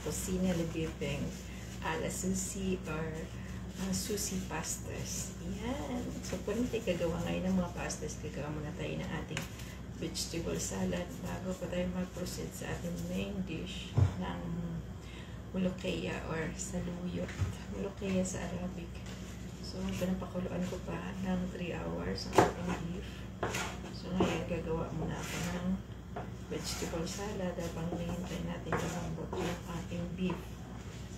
kusina libibeng ala sushi or sushi pastas. Yan. So, kung tayo gagawa ngayon ng mga pastas, gagawa muna tayo ng ating vegetable salad bago pa tayo mag-proceed sa ating main dish ng molokhaya or saluyot. Molokhaya sa Arabic. So, pinapakuluan ko pa ng 3 hours ang ating beef. So, ngayon gagawa muna ako ng vegetable salad habang hinihintay natin lumambot yung ating beef.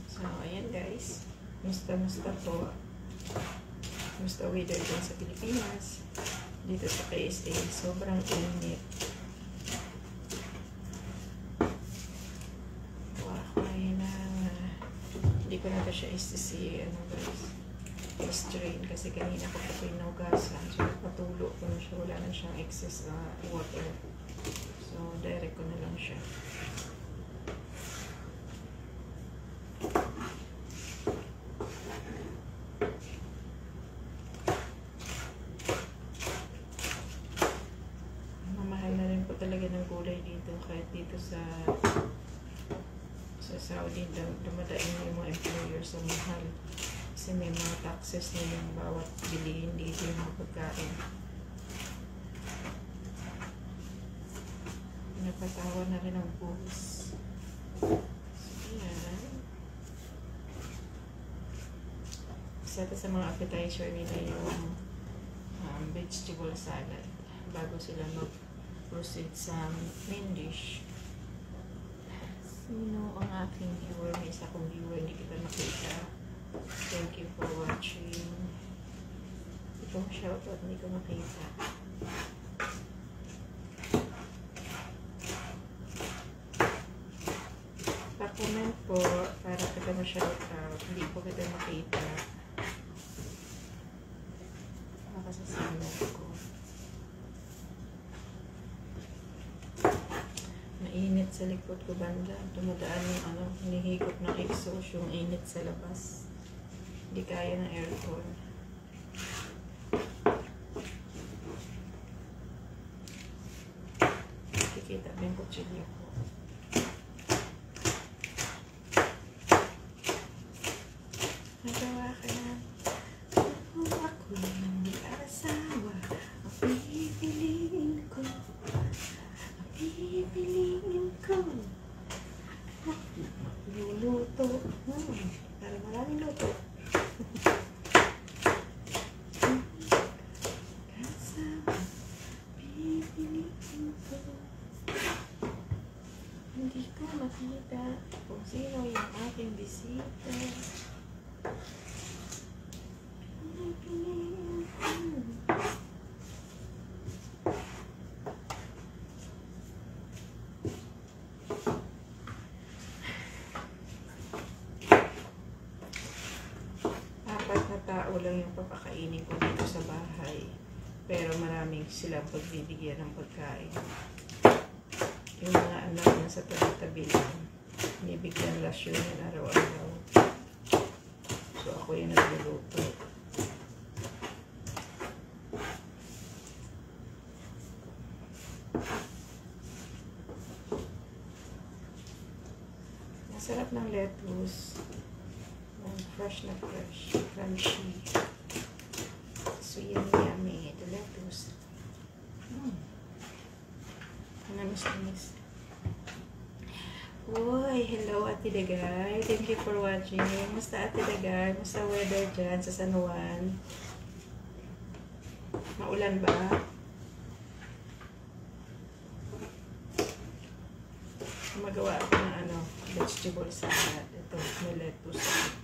So, ayan guys. Musta po. Musta weather dyan sa Pilipinas. Dito sa KSA, sobrang init. Ngayon na hindi ko na siya istisi strain kasi kanina ko pa pinugasan. So, patulo ko na siya. Wala na siyang excess water. So, direct ko na lang siya. Talaga ng gulay dito kahit dito sa Saudi dumadaing yung mga employer sa mahal kasi may mga taxes na yung bawat bilihin dito yung mga pagkain. Napatawa na rin ang buhos. So yan, isa sa mga appetizer nila yung vegetable salad bago sila proceed sa main dish. Sino ang aking viewer? May isa kong viewer, hindi kita makita. Thank you for watching. Itong shoutout, hindi ko makita. Pa-comment po para kita ma-shoutout. Hindi po kita makita. Makasasimulan ko. Init sa likod ko banda. Tumadaan yung hinihigop ng exhaust yung init sa labas. Hindi kaya ng aircon. Kikita ba yung kutsilyo ko? Nagawa ka na. Ako nang mag-asawa. Ang pipiliin ko. Pipiliin ko. Luluto. Para maraming luto. Kasama. Pipiliin ko. Hindi ko makita kung sino yung aking bisita. Pipiliin ko. Tao lang yung papakainin ko dito sa bahay. Pero maraming silang pagbibigyan ng pagkain. Yung mga anak na sa tabi-tabi lang, binibigyan lasyon yun araw-araw. So ako yung nagluluto. Masarap ng lettuce. Fresh na fresh, crunchy. So yummy, the lettuce. Namis. Uy, hello Ate Dagay. Thank you for watching. Musta Ate Dagay? Musta weather dyan sa San Juan? Maulan ba? Magawa ako ng vegetable salad. Ito, may lettuce.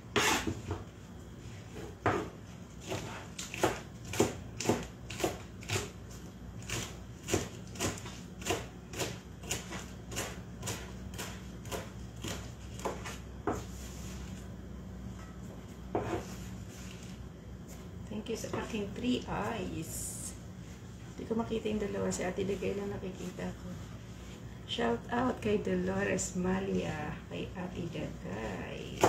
Thank you sa aking 3 eyes. Hindi ko makita yung dalawa. Si Ate Dagay lang nakikita ko. Shout out kay Dolores Malia, kay Ate Dagay.